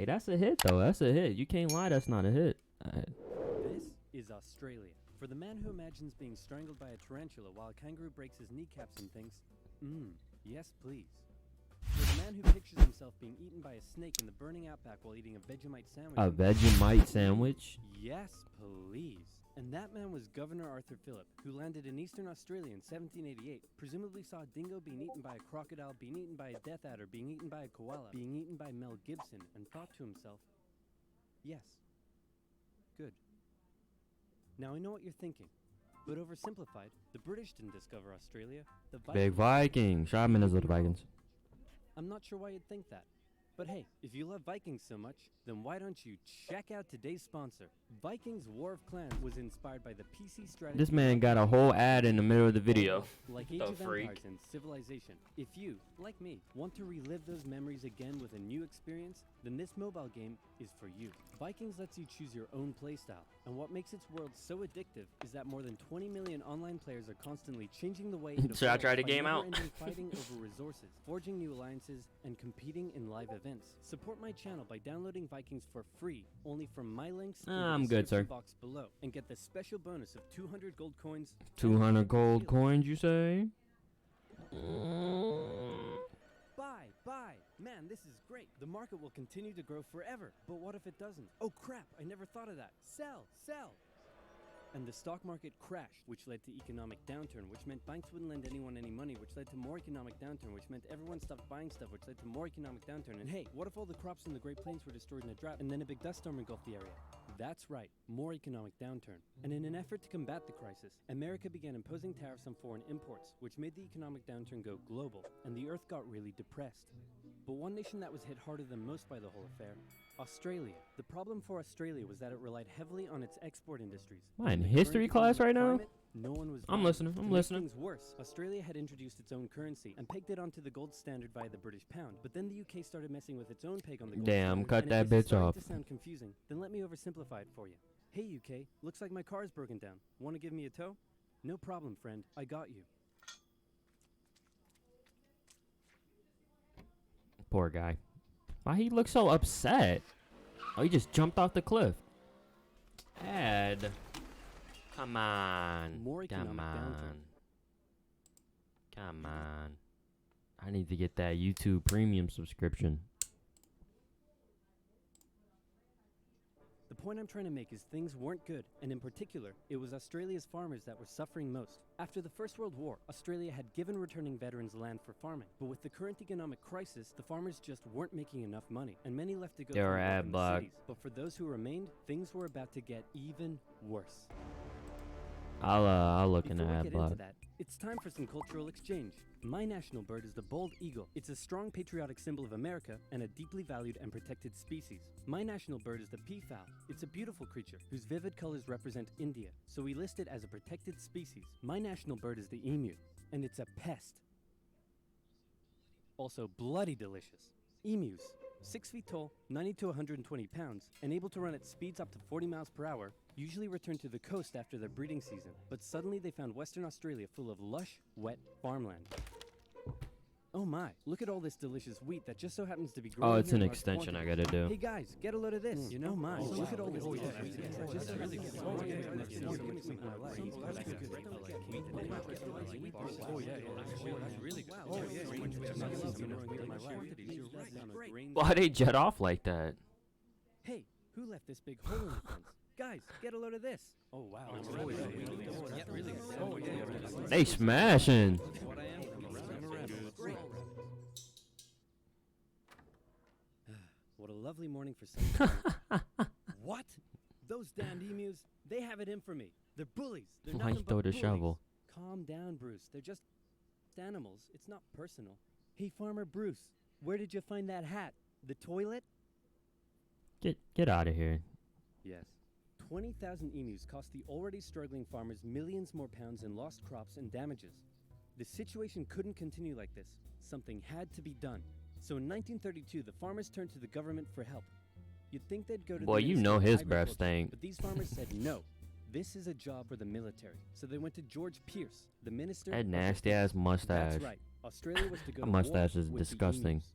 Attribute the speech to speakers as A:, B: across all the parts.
A: Hey, that's a hit, though. That's a hit. You can't lie, that's not a hit.
B: This is Australia. For the man who imagines being strangled by a tarantula while a kangaroo breaks his kneecaps and thinks, yes, please. For the man who pictures himself being eaten by a snake in the burning outback while eating a Vegemite sandwich.
A: A Vegemite sandwich?
B: Yes, please. And that man was Governor Arthur Phillip, who landed in eastern Australia in 1788, presumably saw a dingo being eaten by a crocodile, being eaten by a death adder, being eaten by a koala, being eaten by Mel Gibson, and thought to himself, yes, good. Now I know what you're thinking, but oversimplified, the British didn't discover Australia. The
A: Big Viking. Shout out Minnesota Vikings.
B: I'm not sure why you'd think that. But hey, if you love Vikings so much, then why don't you check out today's sponsor? Vikings War of Clans was inspired by the PC strategy.
A: This man got a whole ad in the middle of the video.
B: Like Age of Empires and Civilization. If you, like me, want to relive those memories again with a new experience, then this mobile game is for you. Vikings lets you choose your own playstyle, and what makes its world so addictive is that more than 20 million online players are constantly changing the way it
A: Should I try the game out?
B: fighting over resources, forging new alliances, and competing in live events. Support my channel by downloading Vikings for free, only from my links in
A: I'm
B: the
A: good, sir.
B: box below, and get the special bonus of 200 gold coins.
A: 200 gold coins, you say?
B: Buy! Man, this is great. The market will continue to grow forever. But what if it doesn't? Oh crap, I never thought of that. Sell! And the stock market crashed, which led to economic downturn, which meant banks wouldn't lend anyone any money, which led to more economic downturn, which meant everyone stopped buying stuff, which led to more economic downturn. And hey, what if all the crops in the Great Plains were destroyed in a drought, and then a big dust storm engulfed the area? That's right, more economic downturn. And in an effort to combat the crisis, America began imposing tariffs on foreign imports, which made the economic downturn go global, and the earth got really depressed. But one nation that was hit harder than most by the whole affair, Australia. The problem for Australia was that it relied heavily on its export industries.
A: Am I in history class right now?
B: No one was
A: I'm
B: buying.
A: listening.
B: To
A: I'm
B: make
A: listening.
B: things worse, Australia had introduced its own currency and pegged it onto the gold standard via the British pound. But then the UK started messing with its own peg on the gold
A: Damn,
B: standard,
A: cut
B: and
A: that
B: if this is
A: bitch
B: starting
A: off.
B: to sound confusing, then let me oversimplify it for you. Hey UK, looks like my car's broken down. Want to give me a tow? No problem, friend. I got you.
A: Poor guy. Why he looks so upset? Oh, he just jumped off the cliff. Ed. Come on.
B: More economic downturn.
A: Come on. I need to get that YouTube premium subscription.
B: The point I'm trying to make is things weren't good, and in particular, it was Australia's farmers that were suffering most. After the First World War, Australia had given returning veterans land for farming, but with the current economic crisis, the farmers just weren't making enough money, and many left to go
A: They
B: to
A: were
B: work
A: ad
B: in the
A: block.
B: cities. But for those who remained, things were about to get even worse.
A: I'll look in the
B: Before we
A: ad
B: get
A: block.
B: into that, it's time for some cultural exchange. My national bird is the bald eagle. It's a strong patriotic symbol of America and a deeply valued and protected species. My national bird is the peafowl. It's a beautiful creature whose vivid colors represent India, so we list it as a protected species. My national bird is the emu, and it's a pest. Also bloody delicious. Emus, 6 feet tall, 90 to 120 pounds, and able to run at speeds up to 40 miles per hour, usually return to the coast after their breeding season. But suddenly they found Western Australia full of lush, wet farmland. Oh my, look at all this delicious wheat that just so happens to be growing.
A: Oh, it's
B: here
A: an
B: in large
A: extension I
B: quantities.
A: gotta do.
B: Hey guys, get a load of this. You know, oh my, look at all this delicious wheat that just so happens to be growing here in large quantities.
A: Why they jet off like that?
B: Hey, who left this big hole in the fence? Guys, get a load of this. Oh wow.
A: They smashing.
B: What a lovely morning for sunshine. What? Those damned emus, they have it in for me. They're bullies. They're
A: Why you
B: nothing
A: throw
B: but
A: the
B: bullies.
A: shovel?
B: Calm down, Bruce. They're just animals. It's not personal. Hey, Farmer Bruce, where did you find that hat? The toilet?
A: Get out of here.
B: Yes. 20,000 emus cost the already struggling farmers millions more pounds in lost crops and damages. The situation couldn't continue like this. Something had to be done. So in 1932, the farmers turned to the government for help. You'd think they'd go to
A: Boy,
B: the
A: you
B: Ministry
A: know
B: of
A: his breath
B: Agriculture,
A: stank.
B: But these farmers said no. This is a job for the military. So they went to George Pierce, the minister.
A: That
B: of
A: nasty
B: defense.
A: ass mustache.
B: That's right. Australia was to go
A: That
B: to
A: mustache
B: war
A: is
B: with the
A: disgusting.
B: emus.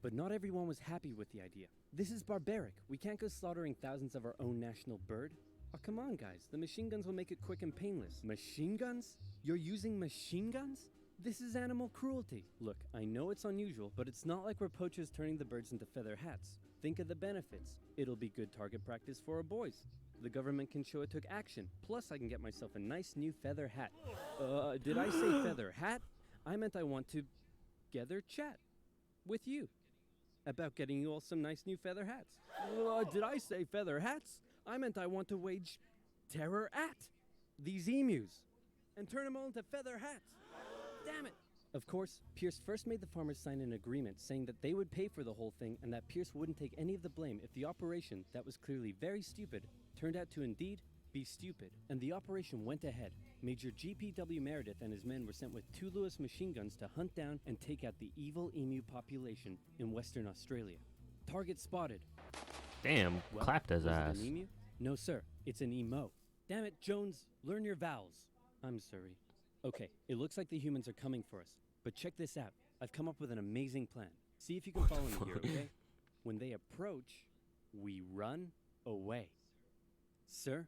B: But not everyone was happy with the idea. This is barbaric. We can't go slaughtering thousands of our own national bird. Oh, come on, guys. The machine guns will make it quick and painless. Machine guns? You're using machine guns? This is animal cruelty. Look, I know it's unusual, but it's not like we're poachers turning the birds into feather hats. Think of the benefits. It'll be good target practice for our boys. The government can show it took action. Plus, I can get myself a nice new feather hat. Did I say feather hat? I meant I want to gather chat with you about getting you all some nice new feather hats. Did I say feather hats? I meant I want to wage terror at these emus and turn them all into feather hats. Damn it! Of course, Pierce first made the farmers sign an agreement saying that they would pay for the whole thing and that Pierce wouldn't take any of the blame if the operation, that was clearly very stupid, turned out to indeed be stupid. And the operation went ahead. Major G.P.W. Meredith and his men were sent with 2 Lewis machine guns to hunt down and take out the evil emu population in Western Australia. Target spotted.
A: Damn,
B: Well,
A: clapped his
B: was it
A: ass.
B: an emu? No, sir. It's an emo. Damn it, Jones. Learn your vowels. I'm sorry. Okay, it looks like the humans are coming for us. But check this out. I've come up with an amazing plan. See if you can follow me here, okay? When they approach, we run away. Sir,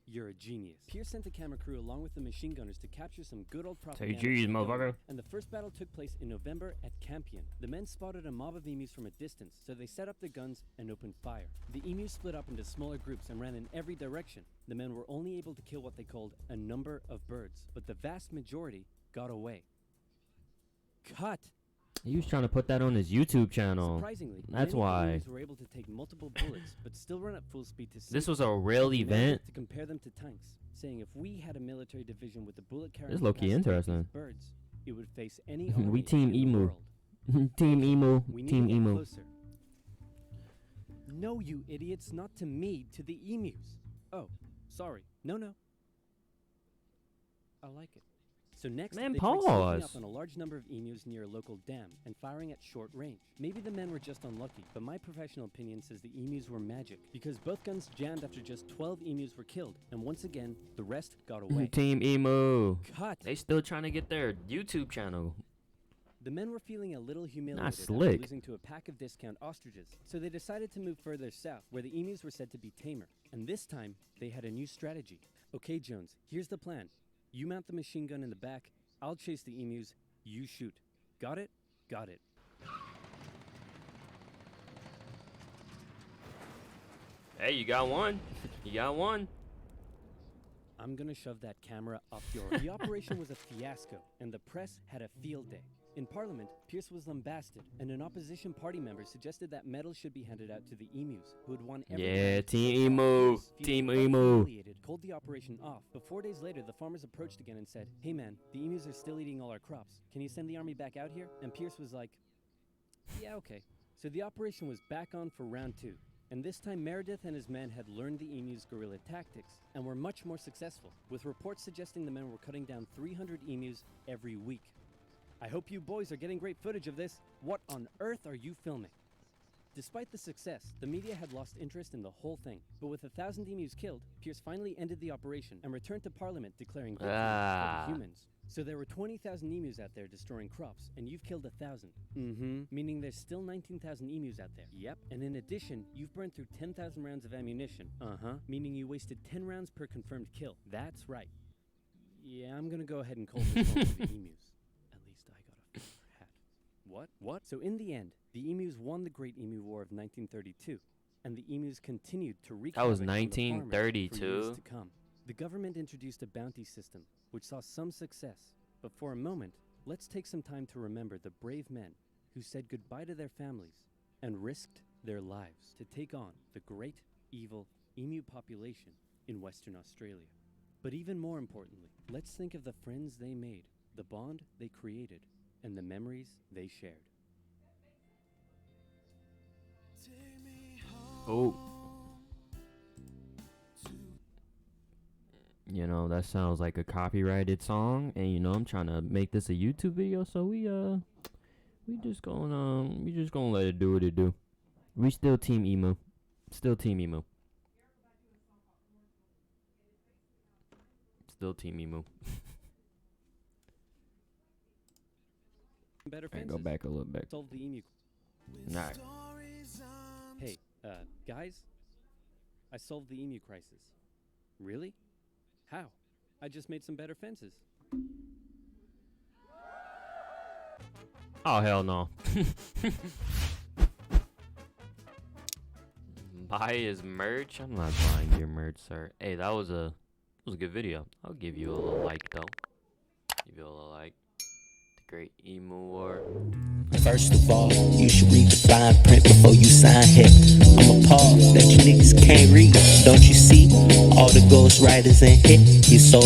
B: you're a genius. Pierce sent a camera crew along with the machine gunners to capture some good old propaganda.
A: geez,
B: from
A: motherfucker.
B: Dover, and the first battle took place in November at Campion. The men spotted a mob of emus from a distance, so they set up their guns and opened fire. The emus split up into smaller groups and ran in every direction. The men were only able to kill what they called a number of birds, but the vast majority got away. Cut!
A: He was trying to put that on his YouTube channel.
B: Surprisingly,
A: That's
B: many
A: why.
B: emus were able to take multiple bullets, but still run at full speed to safety.
A: This was a real
B: They
A: event.
B: managed to compare them to tanks, saying if we had a military division with the bullet carrying
A: This is low-key
B: capacity of these
A: interesting.
B: birds, it would face any
A: We
B: army
A: team
B: in the
A: emu.
B: world.
A: Team emo.
B: We need
A: Team
B: to get
A: emo.
B: closer. No, you idiots, not to me, to the emus. Oh, sorry. No. I like it. So next,
A: Man,
B: they tried sneaking
A: pause.
B: up on a large number of emus near a local dam and firing at short range. Maybe the men were just unlucky, but my professional opinion says the emus were magic because both guns jammed after just 12 emus were killed, and once again, the rest got away.
A: Team emo.
B: Cut!
A: They still trying to get their YouTube channel.
B: The men were feeling a little humiliated after
A: slick.
B: losing to a pack of discount ostriches, so they decided to move further south, where the emus were said to be tamer. And this time, they had a new strategy. Okay, Jones, here's the plan. You mount the machine gun in the back, I'll chase the emus, you shoot. Got it? Got it.
A: Hey, you got one. You got one.
B: I'm gonna shove that camera up your... The operation was a fiasco, and the press had a field day. In Parliament, Pierce was lambasted, and an opposition party member suggested that medals should be handed out to the emus, who had won every
A: Yeah,
B: round.
A: Team
B: Pierce,
A: emo.
B: feeling
A: Team
B: quite
A: emo.
B: humiliated, called the operation off. But 4 days later, the farmers approached again and said, "Hey man, the emus are still eating all our crops. Can you send the army back out here?" And Pierce was like, "Yeah, okay." So the operation was back on for round 2. And this time Meredith and his men had learned the emus' guerrilla tactics and were much more successful, with reports suggesting the men were cutting down 300 emus every week. I hope you boys are getting great footage of this. What on earth are you filming? Despite the success, the media had lost interest in the whole thing. But with 1,000 emus killed, Pierce finally ended the operation and returned to Parliament declaring victory for the humans. So there were 20,000 emus out there destroying crops, and you've killed 1,000. Meaning there's still 19,000 emus out there. Yep. And in addition, you've burned through 10,000 rounds of ammunition. Meaning you wasted 10 rounds per confirmed kill. That's right. Yeah, I'm gonna go ahead and call this home for the emus. At least I got a feather hat. What? So in the end, the emus won the Great Emu War of 1932, and the emus continued to wreak
A: That was
B: havoc on the farmers for
A: 1932?
B: years to come. The government introduced a bounty system, which saw some success. But for a moment, let's take some time to remember the brave men who said goodbye to their families and risked their lives to take on the great, evil emu population in Western Australia. But even more importantly, let's think of the friends they made, the bond they created, and the memories they shared.
A: Oh. You know, that sounds like a copyrighted song, and you know I'm trying to make this a YouTube video, so we just gonna let it do what it do. We still team emo. Still team emo. Still team emo.
B: better
A: Alright,
B: fences.
A: go back a little bit.
B: Solve the emu.
A: Alright.
B: Hey, guys? I solved the emu crisis. Really? How? I just made some better fences.
A: Oh, hell no. Buy his merch? I'm not buying your merch, sir. Hey, that was a good video. I'll give you a little like, though. Give you a little like. The Great Emu War.
C: First of all, you should read the fine print before you sign. Heck, I'm appalled that you niggas can't read. Don't you see all the ghostwriters in hit? You so